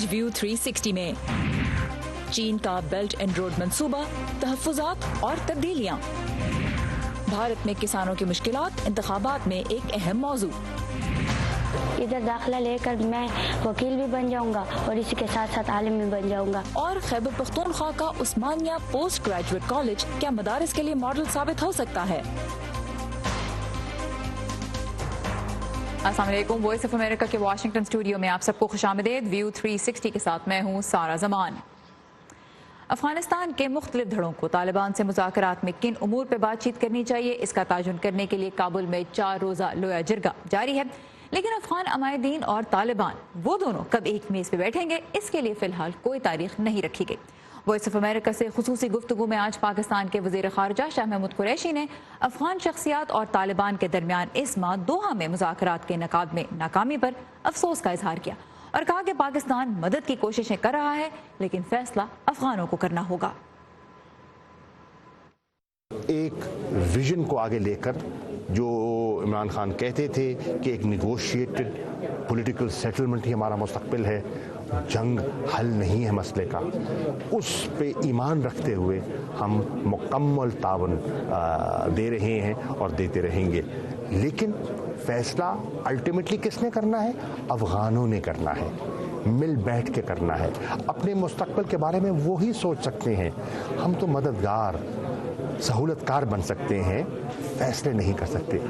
आज व्यू 360 में चीन का बेल्ट एंड रोड मंसूबा, तहफ्फुज़ात और तब्दीलियां, भारत में किसानों की मुश्किलात, इंतखाबात में एक अहम मौजू। इधर दाखिला लेकर मैं वकील भी बन जाऊंगा और इसी के साथ साथ आलिम भी बन जाऊंगा। और खैबर पख्तूनख्वा का उस्मानिया पोस्ट ग्रेजुएट कॉलेज क्या मदारिस के लिए मॉडल साबित हो सकता है? अस्सलाम वालेकुम, वॉइस ऑफ अमेरिका के वाशिंगटन स्टूडियो में आप सबको खुशामदीद। व्यू 360 के साथ मैं हूँ सारा जमान। अफगानिस्तान के मुख्तलिफ धड़ों को तालिबान से मुज़ाकरात में किन उमूर पर बातचीत करनी चाहिए, इसका ताजुन करने के लिए काबुल में 4 रोज़ा लोया जिरगा जारी है। लेकिन अफगान अमायदीन और तालिबान वो दोनों कब एक मेज़ पे बैठेंगे, इसके लिए फ़िलहाल कोई तारीख नहीं रखी गई। वॉइस ऑफ अमेरिका से खुसूसी गुफ्तगू में आज पाकिस्तान के वज़ीर ख़ारजा शाह महमूद कुरैशी ने अफगान शख्सियात और तालिबान के दरमियान इस माह दोहा में मुज़ाकरात के इनेकाद में नाकामी पर अफसोस का इजहार किया और कहा कि पाकिस्तान मदद की कोशिशें कर रहा है, लेकिन फैसला अफगानों को करना होगा। एक विजन को आगे लेकर जो इमरान खान कहते थे कि एक निगोशिएटेड पॉलिटिकल सेटलमेंट ही हमारा मुस्तकबिल है, जंग हल नहीं है मसले का, उस पे ईमान रखते हुए हम मुकम्मल तावन दे रहे हैं और देते रहेंगे। लेकिन फैसला अल्टीमेटली किसने करना है? अफगानों ने करना है, मिल बैठ के करना है। अपने मुस्तकबिल के बारे में वो ही सोच सकते हैं। हम तो मददगार, सहूलतकार बन सकते हैं, फैसले नहीं कर सकते।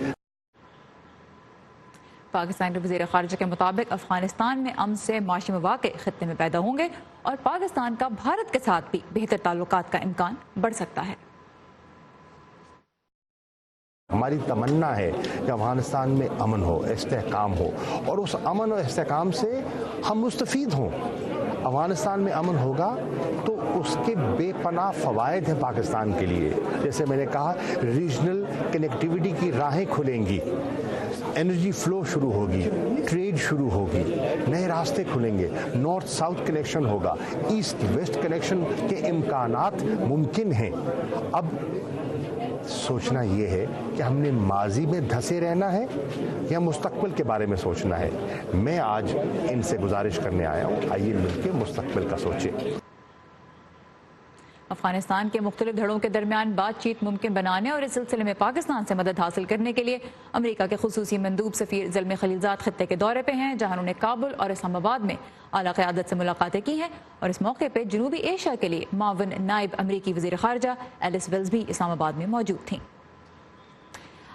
पाकिस्तान के वज़ीर ख़ारजा के मुताबिक अफगानिस्तान में अमन से माशी मवाक़े खित्ते में पैदा होंगे और पाकिस्तान का भारत के साथ भी बेहतर ताल्लुकात का इम्कान बढ़ सकता है। हमारी तमन्ना है कि अफगानिस्तान में अमन हो, इस्तेहकाम हो और उस अमन और इस्तेहकाम से हम मुस्तफ़ीद हों। अफगानिस्तान में अमन होगा तो उसके बेपनाह फ़वाइद हैं पाकिस्तान के लिए। जैसे मैंने कहा, रीजनल कनेक्टिविटी की राहें खुलेंगी, एनर्जी फ्लो शुरू होगी, ट्रेड शुरू होगी, नए रास्ते खुलेंगे, नॉर्थ साउथ कनेक्शन होगा, ईस्ट वेस्ट कनेक्शन के इम्कानात मुमकिन हैं। अब सोचना ये है कि हमने माजी में धंसे रहना है या मुस्तकबिल के बारे में सोचना है। मैं आज इनसे गुजारिश करने आया हूँ, आइए मिलकर मुस्तकबिल का सोचें। अफगानिस्तान के मुख्तलिफ धड़ों के दरमियान बातचीत मुमकिन बनाने और इस सिलसिले में पाकिस्तान से मदद हासिल करने के लिए अमेरिका के खुसूसी मंदूब सफ़ीर ज़ल्मी खलीलज़ाद खत्ते के दौरे पे हैं, जहां उन्होंने काबुल और इस्लामाबाद में आला क़यादत से मुलाकातें की हैं और इस मौके पर जनूबी एशिया के लिए मावन नायब अमरीकी वज़ीर ख़ारजा एलिस वेल्स भी इस्लामाबाद में मौजूद थीं।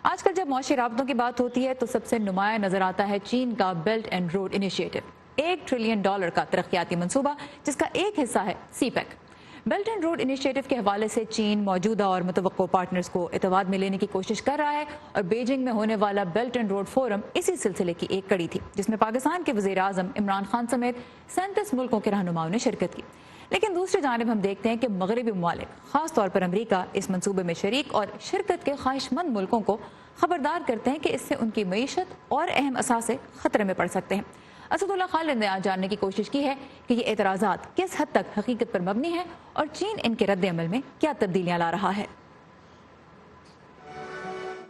आजकल जब मौशी राबतों की बात होती है तो सबसे नुमाया नजर आता है चीन का belt and road initiative, $1 trillion का तरक्याती मनसूबा, जिसका एक हिस्सा है CPEC. Belt and road initiative के हवाले से चीन मौजूदा और मुतवक्को पार्टनर्स को इतवाद में लेने की कोशिश कर रहा है और बीजिंग में होने वाला बेल्ट एंड रोड फोरम इसी सिलसिले की एक कड़ी थी, जिसमें पाकिस्तान के वज़ीर आज़म इमरान खान समेत 37 मुल्कों के रहनुमाओं ने शिरकत की। लेकिन दूसरी जानिब हम देखते हैं कि मगरबी ममालिक, खास तौर पर अमरीका, इस मंसूबे में शरीक और शिरकत के ख्वाहिशमंद मुल्कों को खबरदार करते हैं कि इससे उनकी मईशत और अहम असासे खतरे में पड़ सकते हैं। असदुल्लाह खालिद ने आज जानने की कोशिश की है कि ये एतराज़ात किस हद तक हकीकत पर मबनी है और चीन इनके रद्द-ए-अमल में क्या तब्दीलियां ला रहा है।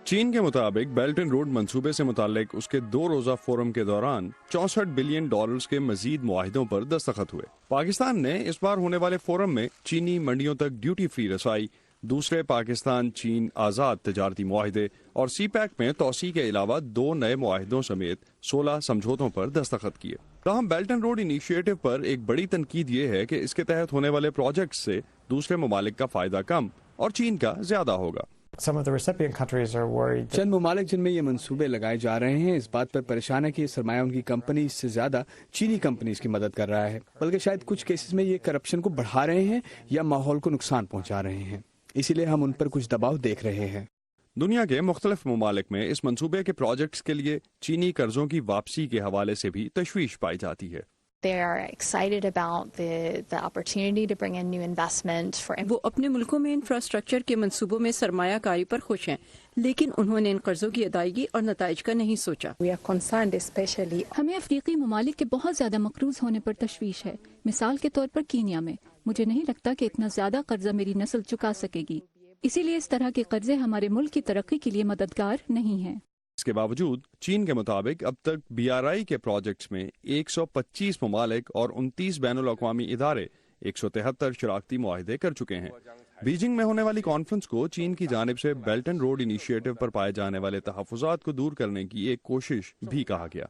चीन के मुताबिक बेल्ट एंड रोड मंसूबे से मुतालिक उसके 2 रोज़ा फोरम के दौरान $64 बिलियन के मजीद मुआहिदों पर दस्तखत हुए। पाकिस्तान ने इस बार होने वाले फोरम में चीनी मंडियों तक ड्यूटी फ्री रसाई, दूसरे पाकिस्तान चीन आज़ाद तजारती मुआहिदे और सीपैक में तोसी के अलावा 2 नए मुआहिदों समेत 16 समझौतों पर दस्तखत किए। ताहम बेल्ट एंड रोड इनिशिएटिव पर एक बड़ी तनकीद ये है कि इसके तहत होने वाले प्रोजेक्ट से दूसरे ममालिक का फायदा कम और चीन का ज्यादा होगा। चंद ममालिक जिनमें ये मंसूबे लगाए जा रहे हैं इस बात पर परेशान है कि ये सरमाया उनकी कंपनी से ज्यादा चीनी कंपनीज की मदद कर रहा है, बल्कि शायद कुछ केसेस में ये करप्शन को बढ़ा रहे हैं या माहौल को नुकसान पहुंचा रहे हैं। इसीलिए हम उन पर कुछ दबाव देख रहे हैं। दुनिया के मुख्तलिफ ममालिक में इस मंसूबे के प्रोजेक्ट्स के लिए चीनी कर्जों की वापसी के हवाले से भी तशवीश पाई जाती है। They are excited about the opportunity to bring in new investment for. वो अपने मुल्कों में इंफ्रास्ट्रक्चर के मंसूबों में सरमायाकारी पर खुश हैं, लेकिन उन्होंने इन कर्जों की अदायगी और नताइज का नहीं सोचा। We are concerned especially. हमें अफ्रीकी ममालिक के बहुत ज्यादा मकरूज होने पर तशवीश है। मिसाल के तौर पर कीनिया में मुझे नहीं लगता कि इतना ज्यादा कर्जा मेरी नस्ल चुका सकेगी, इसीलिए इस तरह के कर्जे हमारे मुल्क की तरक्की के लिए मददगार नहीं हैं। इसके बावजूद चीन के मुताबिक अब तक BRI के प्रोजेक्ट्स में 125 ममालिक और 29 बैनुल अक़वामी इदारे 173 शराकती मुआहिदे कर चुके हैं। बीजिंग में होने वाली कॉन्फ्रेंस को चीन की जानिब से बेल्ट एंड रोड इनिशिएटिव पर पाए जाने वाले तहफ़्फ़ुज़ात को दूर करने की एक कोशिश भी कहा गया।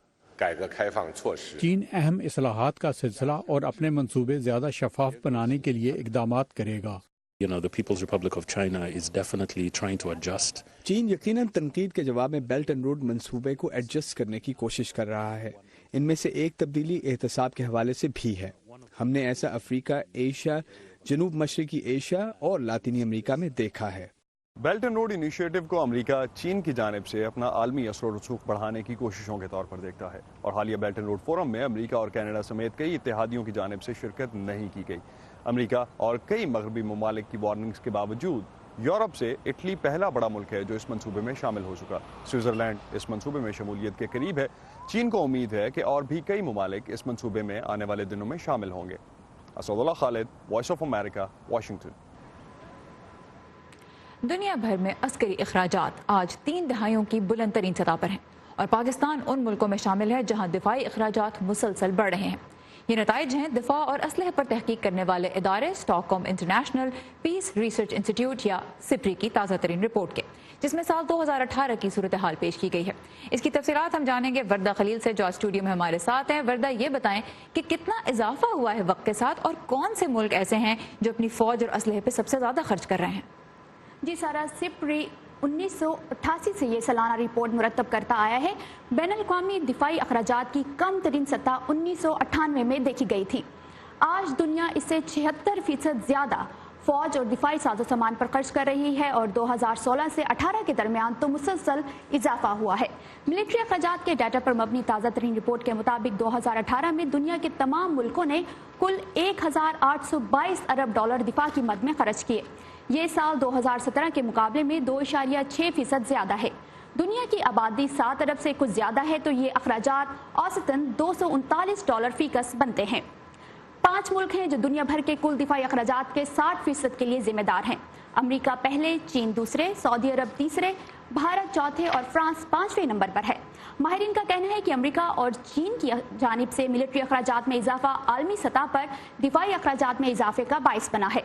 चीन अहम इस्लाहात का सिलसिला और अपने मंसूबे ज़्यादा शफाफ बनाने के लिए इक़दामात करेगा। The People's Republic of China is definitely trying to adjust. चीन यकीनन तनकीद के जवाब में बेल्ट एंड रोड मंसूबे को एडजस्ट करने की कोशिश कर रहा है। इनमें से एक तब्दीली एहतसाब के हवाले से भी है। हमने ऐसा अफ्रीका, एशिया, जनूब मशरकी एशिया और लातीनी अमेरिका में देखा है। बेल्ट एंड रोड इनिशिएटिव को अमेरिका चीन की जानिब से अपना आलमी असर रसूख बढ़ाने की कोशिशों के तौर पर देखता है और हालिया बेल्ट एंड रोड फोरम में अमेरिका और कनाडा समेत कई इत्तेहादियों की जानिब से शिरकत नहीं की गई। अमेरिका और कई मगरबी ममालिक की वार्निंग्स के बावजूद यूरोप से इटली पहला बड़ा मुल्क है जो इस मंसूबे में शामिल हो चुका। स्विट्ज़रलैंड इस मंसूबे में शमूलियत के करीब है। चीन को उम्मीद है कि और भी कई ममालिक इस मंसूबे में आने वाले दिनों में शामिल होंगे। Asadullah Khalid, voice of America, Washington. दुनिया भर में अस्करी अखराजात आज 3 दहाइयों की बुलंद तरीन सतह पर हैं और पाकिस्तान उन मुल्कों में शामिल है जहां दिफाई अखराजात मुसलसल बढ़ रहे हैं। ये नताइज हैं दिफा और असलहे पर तहकीक करने वाले इदारे Stockholm International Peace Research Institute या सिप्री की ताज़ा तरीन रिपोर्ट के, जिसमें साल 2018 की सूरत हाल पेश की गई है। इसकी तफसीलात हम जानेंगे वर्दा खलील से जो स्टूडियो में हमारे साथ हैं। वर्दा, ये बताएं कि कितना इजाफा हुआ है वक्त के साथ और कौन से मुल्क ऐसे हैं जो अपनी फौज और असलहे पर सबसे ज़्यादा खर्च कर रहे हैं? जी सारा, सिप्री 1988 से ये सालाना रिपोर्ट मुरतब करता आया है। बैनुल-अक़वामी दिफाई अखराजात की कम तरीन सतह 1998 में देखी गई थी। आज दुनिया इससे 76% ज़्यादा फौज और दिफाई साजो सामान पर खर्च कर रही है और 2016 से 18 के दरमियान तो मुसलसल इजाफा हुआ है। मिलिट्री अखराजात के डाटा पर मबनी ताज़ा तरीन रिपोर्ट के मुताबिक 2018 में दुनिया के तमाम मुल्कों ने कुल 1822 अरब डॉलर दिफा की मद में खर्च किए। ये साल 2017 के मुकाबले में 2.6% ज़्यादा है। दुनिया की आबादी 7 अरब से कुछ ज़्यादा है तो ये अखराजात औसतन $239 फीकस बनते हैं। 5 मुल्क हैं जो दुनिया भर के कुल दिफाई अखराजात के 60% के लिए जिम्मेदार हैं। अमेरिका पहले, चीन दूसरे, सऊदी अरब तीसरे, भारत चौथे और फ्रांस 5वें नंबर पर है। माहिरीन का कहना है कि अमेरिका और चीन की जानिब से मिलिट्री अखराजात में इजाफा आलमी सतह पर दिफाई अखराजात में इजाफे का बाइस बना है।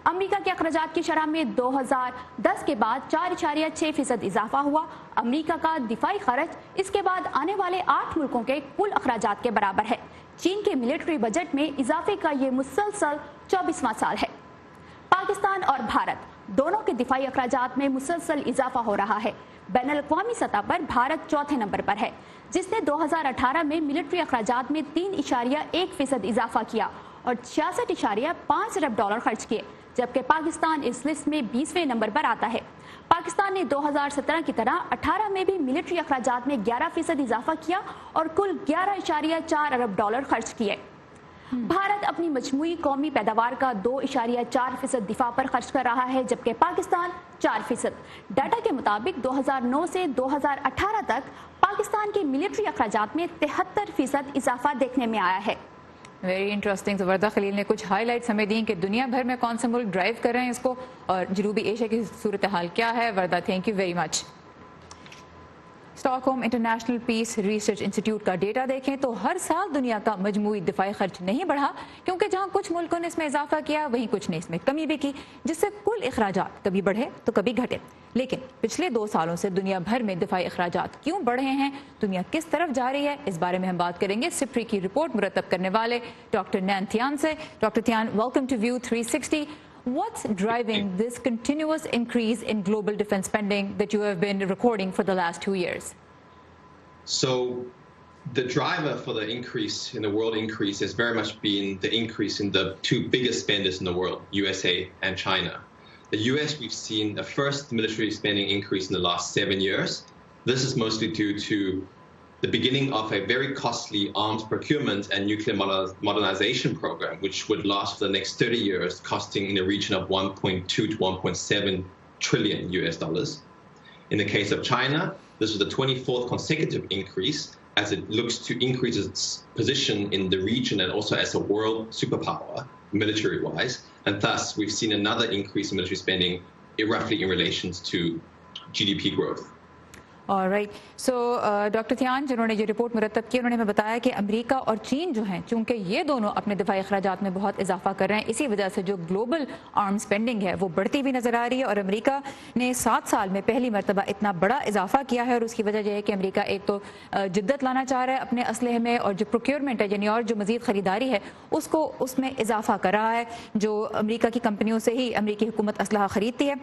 अमेरिका के अखराजात की शरह में 2010 के बाद 4.6% इजाफा हुआ। अमेरिका का दिफाई खर्च इसके बाद आने वाले 8 मुल्कों के कुल अखराजात के बराबर है। चीन के मिलिट्री बजट में इजाफे का ये मुसलसल 24वां साल है। पाकिस्तान और भारत दोनों के दिफाई अखराजात में मुसलसल इजाफा हो रहा है। बैनुल-अक़वामी सतह पर भारत चौथे नंबर पर है, जिसने 2018 में मिलिट्री अखराजात में 3.1% इजाफा किया और 66.5 अरब डॉलर खर्च किए, जबकि पाकिस्तान इस लिस्ट में 20वें नंबर पर आता है। पाकिस्तान ने 2017 की तरह 18 में भी मिलिट्री अखराजात में 11% इजाफा किया और कुल 11.4 अरब डॉलर खर्च किए। भारत अपनी मजमूई कौमी पैदावार का 2.4% दिफा पर खर्च कर रहा है, जबकि पाकिस्तान 4%। डाटा के मुताबिक 2009 से 2018 तक पाकिस्तान के मिलिट्री अखराजात में 73% इजाफा देखने में आया है। Very interesting. वर्दा खलील ने कुछ हाईलाइट्स हमें दी कि दुनिया भर में कौन से मुल्क ड्राइव कर रहे हैं इसको और जनूबी एशिया की सूरत हाल क्या है। Warda, thank you very much. Stockholm International Peace Research Institute का डेटा देखें तो हर साल दुनिया का मजमूई दिफाई खर्च नहीं बढ़ा, क्योंकि जहां कुछ मुल्कों ने इसमें इजाफा किया वहीं कुछ ने इसमें कमी भी की, जिससे कुल अखराजात कभी बढ़े तो कभी घटे। लेकिन पिछले 2 सालों से दुनिया भर में दिफाई अखराजात क्यों बढ़े हैं, दुनिया किस तरफ जा रही है, इस बारे में हम बात करेंगे सिप्री की रिपोर्ट मुरतब करने वाले डॉक्टर नैन थियान से। Doctor Tian, welcome to View 360। What's driving this continuous increase in global defense spending that you have been recording for the last 2 years? So the driver for the increase in the world increase has very much been the increase in the 2 biggest spenders in the world, USA and China. The US, we've seen the first military spending increase in the last 7 years. This is mostly due to the beginning of a very costly arms procurement and nuclear modernization program, which would last for the next 30 years, costing in the region of 1.2 to 1.7 trillion US dollars. In the case of China, this was the 24th consecutive increase as it looks to increase its position in the region and also as a world superpower, military-wise. And thus, we've seen another increase in military spending roughly in relation to GDP growth. Alright so doctor Tian जिन्होंने ये report मुरतब की, उन्होंने हमें बताया कि America और चीन जो हैं, चूंकि ये दोनों अपने दिफाई अखराजात में बहुत इजाफा कर रहे हैं, इसी वजह से जो ग्लोबल आर्म स्पेंडिंग है वो बढ़ती हुई नजर आ रही है। और अमेरिका ने 7 साल में पहली मरतबा इतना बड़ा इजाफा किया है, और उसकी वजह यह है कि अमेरिका एक तो जिद्दत लाना चाह रहा है अपने असलहे में, और जो प्रोक्योरमेंट है यानी और जो मजीद खरीदारी है उसको उसमें इजाफा कर रहा है, जो अमेरिका की कंपनियों से ही अमेरिकी हुकूमत असलहा खरीदती है।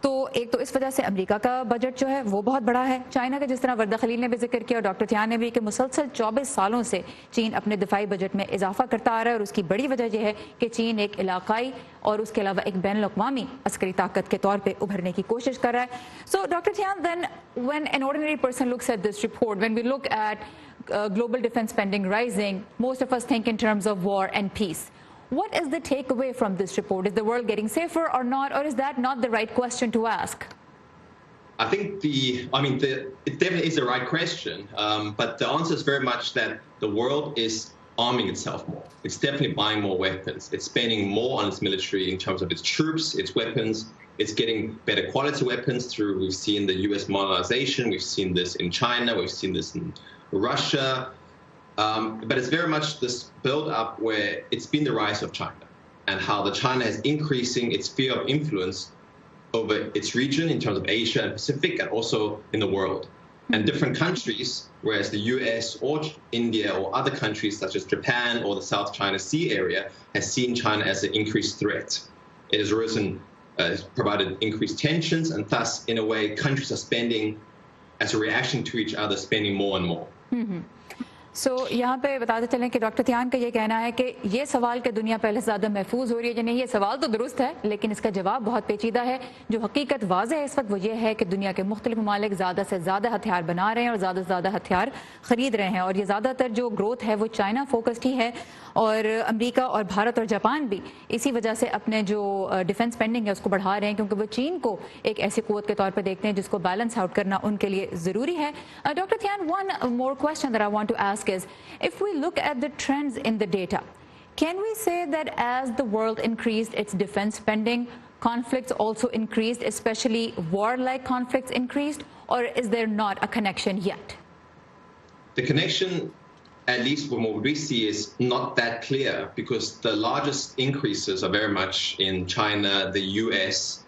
तो एक तो इस वजह से अमेरिका का बजट जो है वो बहुत बड़ा है। चाइना का जिस तरह वर्दा खलील ने भी जिक्र किया और डॉक्टर थियान ने भी, कि मुसलसल 24 सालों से चीन अपने दिफाई बजट में इजाफा करता आ रहा है, और उसकी बड़ी वजह यह है कि चीन एक इलाकाई और उसके अलावा एक बैन अवी अस्करी ताकत के तौर पर उभरने की कोशिश कर रहा है। So doctor Tian, then when an ordinary person looks at this report, when we look at global defense spending rising, most of us think in terms of war and peace. What is the takeaway from this report? Is the world getting safer or not, or is that not the right question to ask? I think it definitely is the right question, but the answer is very much that the world is arming itself more. It's definitely buying more weapons. It's spending more on its military in terms of its troops, its weapons. It's getting better quality weapons through, we've seen the US modernization, we've seen this in China, we've seen this in Russia. But it's very much this build-up where it's been the rise of China and how the China is increasing its sphere of influence over its region in terms of Asia and Pacific, and also in the world. And different countries, whereas the US or India or other countries such as Japan or the South China Sea area has seen China as an increased threat. It has risen, has provided increased tensions, and thus, in a way, countries are spending, as a reaction to each other, spending more and more. सो यहाँ पे बताते चलें कि doctor Tian का ये कहना है कि ये सवाल कि दुनिया पहले से ज़्यादा महफूज हो रही है या नहीं, ये सवाल तो दुरुस्त है, लेकिन इसका जवाब बहुत पेचीदा है। जो हकीकत वाज़ेह है इस वक्त वो ये है कि दुनिया के मुख्तलिफ ममालिक ज़्यादा से ज़्यादा हथियार बना रहे हैं और ज़्यादा से ज़्यादा हथियार ख़रीद रहे हैं, और ये ज़्यादातर जो ग्रोथ है वो चाइना फोकस्ड ही है, और अमेरिका और भारत और जापान भी इसी वजह से अपने जो डिफेंस स्पेंडिंग है उसको बढ़ा रहे हैं, क्योंकि वो चीन को एक ऐसी क़ुव्वत के तौर पर देखते हैं जिसको बैलेंस आउट करना उनके लिए ज़रूरी है। Doctor Tian, one more question that I want to ask is, if we look at the trends in the data, can we say that as the world increased its defense spending, conflicts also increased, especially war-like conflicts increased, or is there not a connection yet? The connection, at least from what we see, is not that clear, because the largest increases are very much in China, the US,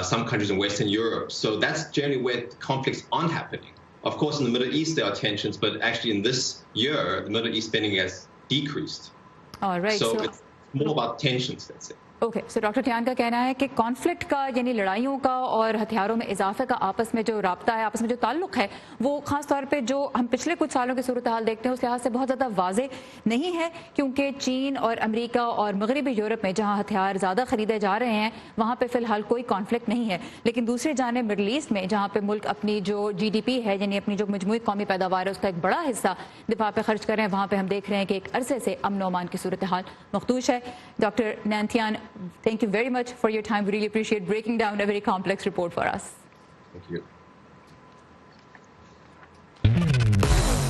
some countries in Western Europe. So that's generally where conflicts aren't happening. Of course, in the Middle East, there are tensions, but actually in this year, the Middle East spending has decreased. All right. So it's more about tensions, let's say. Okay, so doctor Tian का कहना है कि conflict का यानी लड़ाइयों का और हथियारों में इजाफे का आपस में जो राब्ता है, आपस में जो ताल्लुक है, वो खास तौर पे जो हम पिछले कुछ सालों की सूरत हाल देखते हैं उस लिहाज से बहुत ज़्यादा वाज़े नहीं है, क्योंकि चीन और अमेरिका और मगरबी यूरोप में जहाँ हथियार ज़्यादा ख़रीदे जा रहे हैं वहाँ पर फ़िलहाल कोई कॉन्फ्लिक्ट नहीं है। लेकिन दूसरी जानिब मिडल ईस्ट में जहाँ पर मुल्क अपनी जो GDP है यानी अपनी जो मजमूई कौमी पैदावार है उसका एक बड़ा हिस्सा दिफा पे खर्च कर रहे हैं, वहाँ पर हम देख रहे हैं कि एक अरसे से अमन व अमान की सूरत हाल मखदूश है। Doctor Nan Tian, thank you very much for your time. We really appreciate breaking down a very complex report for us. Thank you.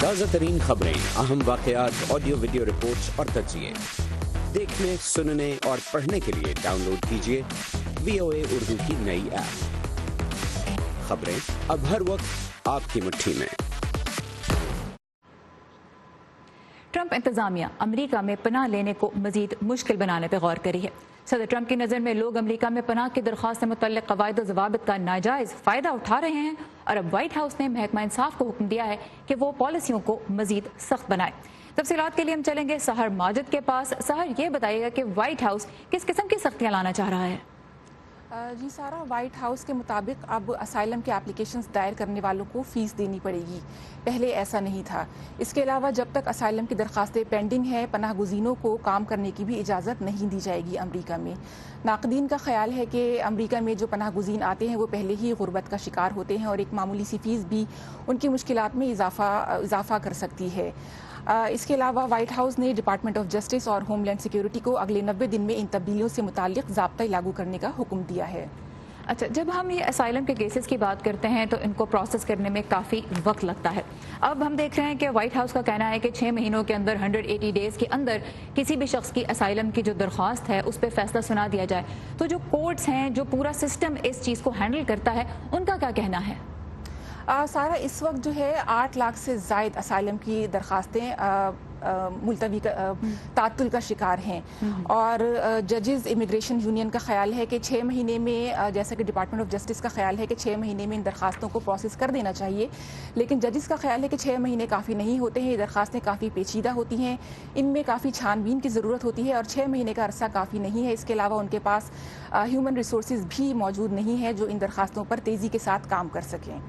ताज़ा तरीन खबरें, अहम वाक़यात, ऑडियो वीडियो रिपोर्ट्स और तज्ज़िये देखने, सुनने और पढ़ने के लिए डाउनलोड कीजिए VOA उर्दू की नई ऐप। खबरें अब हर वक्त आपकी मुट्ठी में। ट्रंप इंतजामिया अमेरिका में पनाह लेने को मजीद मुश्किल बनाने पर गौर करी है। सदर ट्रंप की नज़र में लोग अमेरिका में पनाह की दरख्वास्त से मुतल्लिक़ क़वाइद व ज़वाबित का नाजायज़ फ़ायदा उठा रहे हैं, और अब वाइट हाउस ने महकमा इंसाफ को हुक्म दिया है कि वो पॉलिसियों को मजीद सख्त बनाए। तफसीलात के लिए हम चलेंगे सहर माजिद के पास। सहर, ये बताइएगा कि वाइट हाउस किस किस्म की सख्तियाँ लाना चाह रहा है? जी सारा, वाइट हाउस के मुताबिक अब असाइलम के एप्लीकेशंस दायर करने वालों को फ़ीस देनी पड़ेगी। पहले ऐसा नहीं था। इसके अलावा जब तक असाइलम की दरख्वास्तें पेंडिंग है, पनाह गुज़ीनों को काम करने की भी इजाज़त नहीं दी जाएगी अमरीका में। नाक़दीन का ख़्याल है कि अमरीका में जो पनाह गुज़ीन आते हैं वो पहले ही गुर्बत का शिकार होते हैं, और एक मामूली सी फ़ीस भी उनकी मुश्किलात में इजाफ़ा कर सकती है। इसके अलावा वाइट हाउस ने डिपार्टमेंट ऑफ जस्टिस और होमलैंड सिक्योरिटी को अगले 90 दिन में इन तब्दीलियों से मुताल्लिक़ ज़ाब्ता लागू करने का हुक्म दिया है। अच्छा, जब हम ये असाइलम के केसेस की बात करते हैं तो इनको प्रोसेस करने में काफ़ी वक्त लगता है। अब हम देख रहे हैं कि वाइट हाउस का कहना है कि 6 महीनों के अंदर 180 डेज़ के अंदर किसी भी शख्स की असाइलम की जो दरख्वास्त है उस पर फैसला सुना दिया जाए। तो जो कोर्ट्स हैं, जो पूरा सिस्टम इस चीज़ को हैंडल करता है, उनका क्या कहना है? सारा इस वक्त जो है 8 लाख से ज़ायद असाइलम की दरख्वास्तें मुलतवी तातुल का शिकार हैं और जजेस इमिग्रेशन यूनियन का ख्याल है कि 6 महीने में, जैसा कि डिपार्टमेंट ऑफ जस्टिस का ख्याल है कि 6 महीने में इन दरख्वास्तों को प्रोसेस कर देना चाहिए, लेकिन जजेस का ख्याल है कि 6 महीने काफ़ी नहीं होते हैं। ये दरख्वास्तें काफ़ी पेचीदा होती हैं, इनमें काफ़ी छानबीन की ज़रूरत होती है और 6 महीने का अरसा काफ़ी नहीं है। इसके अलावा उनके पास ह्यूमन रिसोर्सेज भी मौजूद नहीं है जो इन दरख्वास्तों पर तेज़ी के साथ काम कर सकें।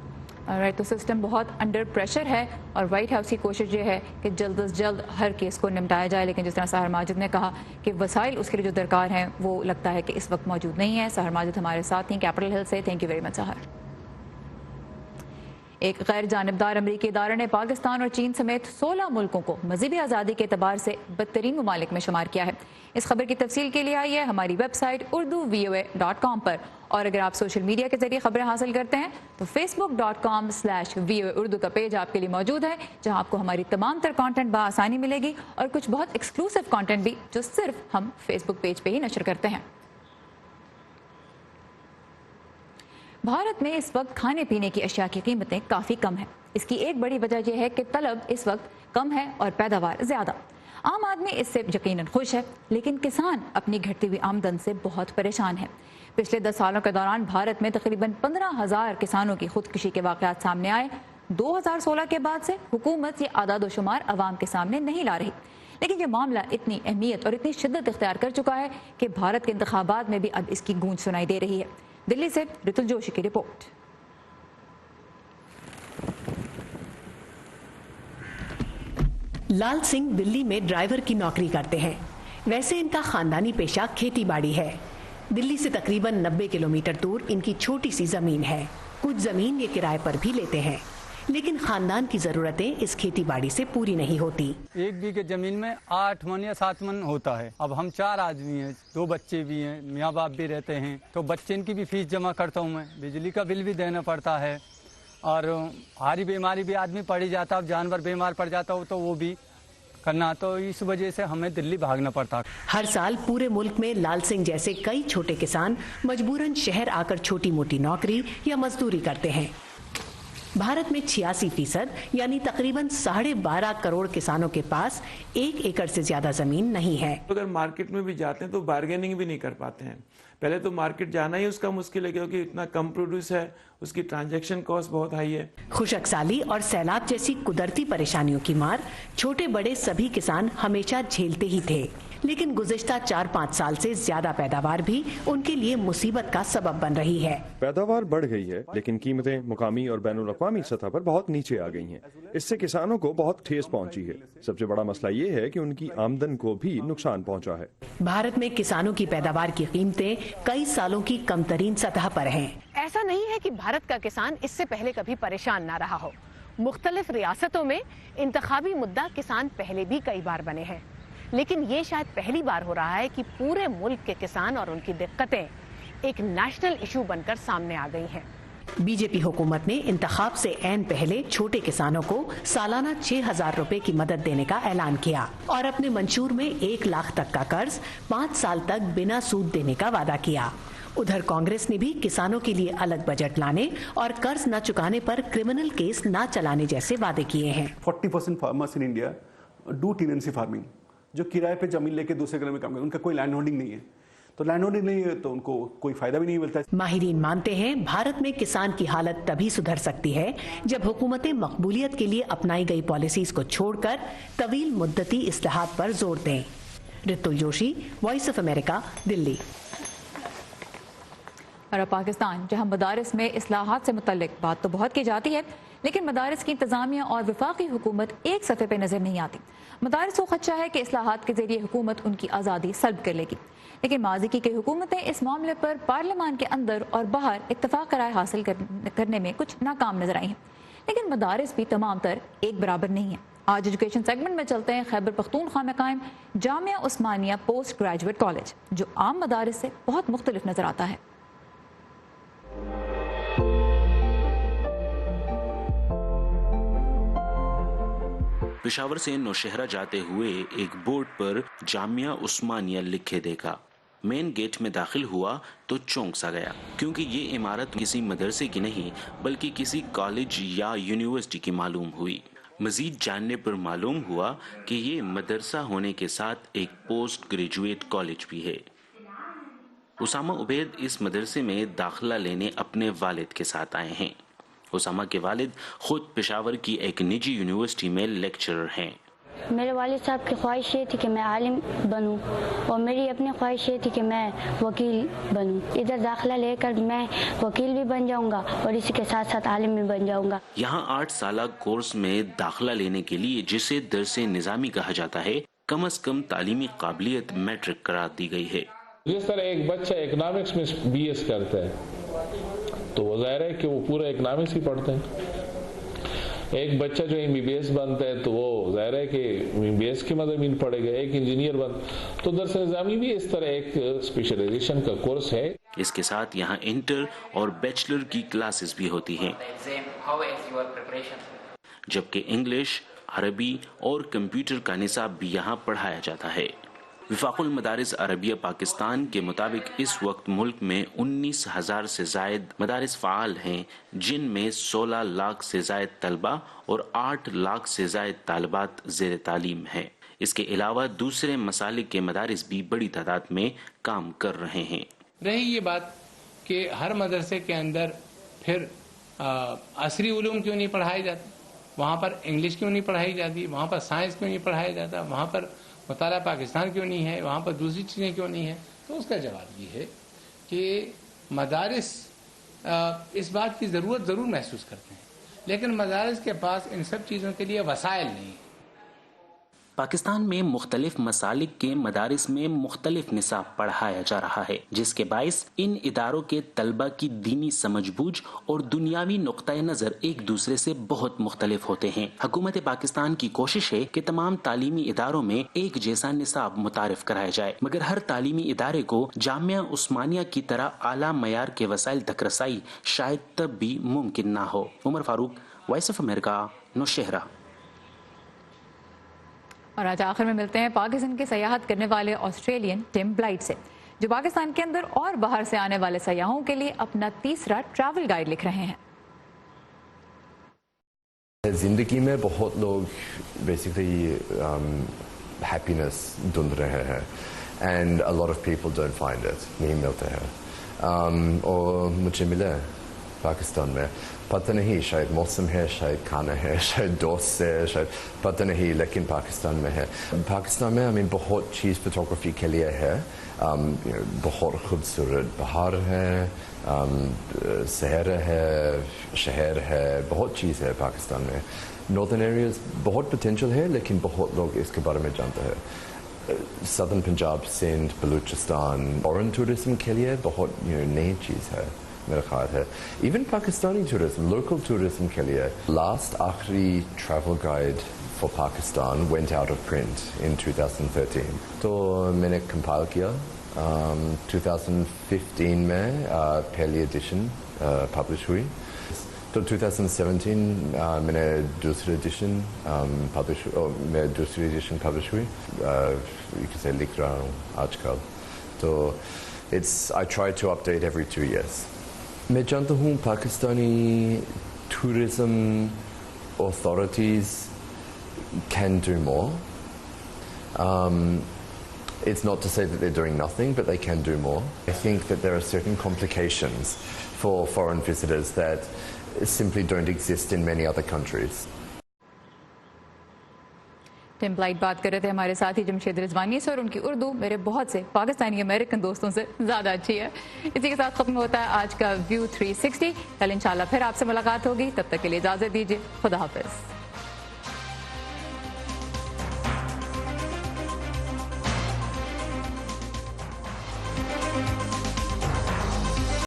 राइट, तो सिस्टम बहुत अंडर प्रेशर है और वाइट हाउस की कोशिश ये है कि जल्द से जल्द हर केस को निपटाया जाए, लेकिन जिस तरह सहर माजिद ने कहा कि वसाइल उसके लिए जो दरकार हैं वो लगता है कि इस वक्त मौजूद नहीं है। सहर माजिद हमारे साथ हैं कैपिटल हिल से। थैंक यू वेरी मच सहर। एक गैर जानिबदार अमरीकी इदारे ने पाकिस्तान और चीन समेत 16 मुल्कों को मज़हबी आज़ादी के एतबार से बदतरीन ममालिक में शुमार किया है। इस खबर की तफसील के लिए आइए हमारी वेबसाइट urduvoa.com पर, और अगर आप सोशल मीडिया के जरिए खबरें हासिल करते हैं तो facebook.com/VOA उर्दू का पेज आपके लिए मौजूद है, जहां आपको हमारी तमाम तर कॉन्टेंट बआसानी मिलेगी और कुछ बहुत एक्सक्लूसिव कॉन्टेंट भी जो सिर्फ हम फेसबुक पेज पे ही नशर करते हैं। भारत में इस वक्त खाने पीने की अशिया की कीमतें काफ़ी कम हैं। इसकी एक बड़ी वजह यह है कि तलब इस वक्त कम है और पैदावार ज़्यादा। आम आदमी इससे यकीनन खुश है, लेकिन किसान अपनी घटती हुई आमदन से बहुत परेशान है। पिछले 10 सालों के दौरान भारत में तकरीबन 15,000 किसानों की खुदकुशी के वाक़यात सामने आए। 2016 के बाद से हुकूमत ये आदादोशुमार अवाम के सामने नहीं ला रही, लेकिन यह मामला इतनी अहमियत और इतनी शिद्दत इख्तियार कर चुका है कि भारत के इंतखाबात में भी अब इसकी गूंज सुनाई दे रही है। दिल्ली से ऋतुल जोशी की रिपोर्ट। लाल सिंह दिल्ली में ड्राइवर की नौकरी करते हैं। वैसे इनका खानदानी पेशा खेती बाड़ी है। दिल्ली से तकरीबन 90 किलोमीटर दूर इनकी छोटी सी जमीन है। कुछ जमीन ये किराए पर भी लेते हैं, लेकिन खानदान की जरूरतें इस खेती बाड़ी से पूरी नहीं होती। 1 बीघे जमीन में 8 मन या 7 मन होता है। अब हम 4 आदमी हैं, 2 बच्चे भी हैं, मियाँ बाप भी रहते हैं, तो बच्चे इनकी भी फीस जमा करता हूँ मैं, बिजली का बिल भी देना पड़ता है और हारी बीमारी भी आदमी पड़ ही जाता है। अब जानवर बीमार पड़ जाता हो तो वो भी करना, तो इस वजह से हमें दिल्ली भागना पड़ता। हर साल पूरे मुल्क में लाल सिंह जैसे कई छोटे किसान मजबूरन शहर आकर छोटी मोटी नौकरी या मजदूरी करते हैं। भारत में 86% यानी तकरीबन 12.5 करोड़ किसानों के पास 1 एकड़ से ज्यादा जमीन नहीं है। अगर मार्केट में भी जाते हैं तो बार्गेनिंग भी नहीं कर पाते हैं। पहले तो मार्केट जाना ही उसका मुश्किल है, क्योंकि इतना कम प्रोड्यूस है, उसकी ट्रांजैक्शन कॉस्ट बहुत हाई है। खुशक साली और सैलाब जैसी कुदरती परेशानियों की मार छोटे बड़े सभी किसान हमेशा झेलते ही थे, लेकिन गुज़िश्ता 4-5 साल से ज्यादा पैदावार भी उनके लिए मुसीबत का सबब बन रही है। पैदावार बढ़ गई है, लेकिन कीमतें मुकामी और बैनुल-अक़वामी सतह पर बहुत नीचे आ गई हैं। इससे किसानों को बहुत ठेस पहुंची है। सबसे बड़ा मसला ये है कि उनकी आमदन को भी नुकसान पहुंचा है। भारत में किसानों की पैदावार की कीमतें कई सालों की कमतरीन सतह पर हैं। ऐसा नहीं है कि भारत का किसान इससे पहले कभी परेशान ना रहा हो। मुख्तलिफ रियासतों में इंतखाबी मुद्दा किसान पहले भी कई बार बने हैं, लेकिन ये शायद पहली बार हो रहा है कि पूरे मुल्क के किसान और उनकी दिक्कतें एक नेशनल इशू बनकर सामने आ गई हैं। बीजेपी हुकूमत ने इंतखाब से ऐन पहले छोटे किसानों को सालाना 6,000 रुपए की मदद देने का ऐलान किया और अपने मंशूर में 1 लाख तक का कर्ज 5 साल तक बिना सूद देने का वादा किया। उधर कांग्रेस ने भी किसानों के लिए अलग बजट लाने और कर्ज न चुकाने पर क्रिमिनल केस न चलाने जैसे वादे किए हैं। 40% farmers in India do tenancy farming, जो किराए पे जमीन लेके दूसरे घर में काम करते हैं, उनका कोई लैंड होल्डिंग नहीं है, तो लैंड होल्डिंग नहीं है तो उनको कोई फायदा भी नहीं मिलता। माहिरीन मानते हैं भारत में किसान की हालत तभी सुधर सकती है जब हुकूमतें मकबूलियत के लिए अपनाई गई पॉलिसीज को छोड़कर तवील मुद्दती इस्लाहात पर जोर दें। Ritul Joshi, Voice of America, Delhi. और अब पाकिस्तान, जहां मदारिस में इस्लाहात से मुतल्लिक बात तो बहुत की जाती है, लेकिन मदारिस की इंतजामिया और वफाकी हुकूमत एक सफ़े पे नजर नहीं आती। मदारिस को खदशा है कि इस्लाहात के जरिए हुकूमत उनकी आज़ादी सल्ब कर लेगी, लेकिन माजी की हुकूमतें इस मामले पर पार्लियामान के अंदर और बाहर इत्तफाक राय हासिल करने में कुछ नाकाम नजर आई हैं। लेकिन मदारिस भी तमाम तर एक बराबर नहीं है। आज एजुकेशन सेगमेंट में चलते हैं खैबर पख्तूनख्वा में कायम जामिया उस्मानिया पोस्ट ग्रेजुएट कॉलेज, जो आम मदारिस से बहुत मुख्तलिफ नजर आता है। पेशावर से नौशहरा जाते हुए एक बोर्ड पर जामिया उस्मानिया लिखे देखा। مین گیٹ میں داخل ہوا تو چونک سا گیا، کیونکہ یہ عمارت کسی مدرسے کی نہیں بلکہ کسی کالج یا یونیورسٹی کی معلوم ہوئی۔ مزید جاننے پر معلوم ہوا کہ یہ مدرسہ ہونے کے ساتھ ایک پوسٹ گریجویٹ کالج بھی ہے۔ اسامہ عبید اس مدرسے میں داخلہ لینے اپنے والد کے ساتھ آئے ہیں۔ اسامہ کے والد خود پشاور کی ایک نجی یونیورسٹی میں لیکچرر ہیں۔ میرے والد صاحب کی خواہش یہ تھی کہ میں عالم بنوں اور میری اپنی خواہش یہ تھی کہ میں وکیل بنوں۔ ادھر داخلہ لے کر میں وکیل بھی بن جاؤں گا اور اسی کے ساتھ ساتھ عالم بھی بن جاؤں گا۔ یہاں 8 سالہ کورس میں داخلہ لینے کے لیے جسے درس نظامی کہا جاتا ہے، کم از کم تعلیمی قابلیت میٹرک قرار دی گئی ہے۔ جس طرح ایک بچہ اکنامکس میں BS کرتا ہے تو وہ ظاہر ہے کہ وہ پورا اکنامکس ہی پڑھتے ہیں۔ ایک بچہ جو MBBS بنتا ہے تو وہ ظاہر ہے کہ MBBS کی مضامین پڑھے گا۔ ایک انجینئر تو درس نظامی بھی اس طرح ایک اسپیشلائزیشن کا کورس ہے۔ اس کے ساتھ یہاں انٹر اور بیچلر کی کلاسز بھی ہوتی ہیں، جبکہ انگلش، عربی اور کمپیوٹر کا نصاب بھی یہاں پڑھایا جاتا ہے۔ وفاق المدارس عربیہ پاکستان کے مطابق اس وقت ملک میں 19,000 سے زائد مدارس فعال ہیں، جن میں 16 لاکھ سے زائد طلبہ اور 8 لاکھ سے زائد طالبات زیر تعلیم ہیں۔ اس کے علاوہ دوسرے مسالک کے مدارس بھی بڑی تعداد میں کام کر رہے ہیں۔ رہی یہ بات کہ ہر مدرسے کے اندر پھر عصری علوم کیوں نہیں پڑھائے جاتے، وہاں پر انگلش کیوں نہیں پڑھائی جاتی، وہاں پر سائنس کیوں نہیں پڑھایا جاتا، وہاں پر مطالعہ پاکستان کیوں نہیں ہے، وہاں پر دوسری چیزیں کیوں نہیں ہیں؟ تو اس کا جواب یہ ہے کہ مدارس اس بات کی ضرورت ضرور محسوس کرتے ہیں، لیکن مدارس کے پاس ان سب چیزوں کے لیے وسائل نہیں ہیں۔ پاکستان میں مختلف مسالک کے مدارس میں مختلف نصاب پڑھایا جا رہا ہے، جس کے باعث ان اداروں کے طلبہ کی دینی سمجھ بوجھ اور دنیاوی نقطہ نظر ایک دوسرے سے بہت مختلف ہوتے ہیں۔ حکومت پاکستان کی کوشش ہے کہ تمام تعلیمی اداروں میں ایک جیسا نصاب متعارف کرایا جائے، مگر ہر تعلیمی ادارے کو جامعہ عثمانیہ کی طرح اعلیٰ معیار کے وسائل تک رسائی شاید تب بھی ممکن نہ ہو۔ عمر فاروق، وائس آف امریکہ، نوشہرہ۔ اور آج آخر میں ملتے ہیں پاکستان کے سیاحت کرنے والے آسٹریلین ٹم بلائٹ سے، جو پاکستان کے اندر اور باہر سے آنے والے سیاحوں کے لیے اپنا تیسرا ٹریول گائیڈ لکھ رہے ہیں۔ زندگی میں بہت لوگ بیسکلی ہیپینس ڈھونڈ رہے ہیں and a lot of people don't find it، نہیں ملتے ہیں، اور مجھے ملا پاکستان میں، پتہ نہیں شاید موسم ہے، شاید کھانا ہے، شاید دوست ہے، شاید پتہ نہیں، لیکن پاکستان میں ہے۔ پاکستان میں بہت چیز فوٹوگرافی کے لیے ہے، بہت خوبصورت پہاڑ ہے، شہر ہے، بہت چیز ہے پاکستان میں۔ ناردرن ایریاز بہت پوٹینشیل ہے، لیکن بہت لوگ اس کے بارے میں جانتے ہیں۔ سدرن پنجاب، سندھ، بلوچستان فورن ٹورزم کے لیے بہت نئی چیز ہے میرا خیال ہے۔ Even Pakistani tourism, local tourism کے لیے لاسٹ آخری travel guide for Pakistan went out of print in 2013، تو میں نے کمپائل کیا 2015 میں پہلی ایڈیشن پبلش ہوئی، تو 2017 میں نے دوسری ایڈیشن پبلش ہوئی، کسے لکھ رہا ہوں آج کل، تو I try to update every 2 years۔ میں جانتا ہوں Pakistani tourism authorities can do more. It's not to say that they're doing nothing, but they can do more. I think that there are certain complications for foreign visitors that simply don't exist in many other countries. Tim Blight بات کر رہے تھے ہمارے ساتھی جمشید رضوانی سے، اور ان کی اردو میرے بہت سے پاکستانی امریکن دوستوں سے زیادہ اچھی ہے۔ اسی کے ساتھ ختم ہوتا ہے آج کا ویو 360۔ کل انشاءاللہ پھر آپ سے ملاقات ہوگی، تب تک کے لیے اجازت دیجیے، خدا حافظ۔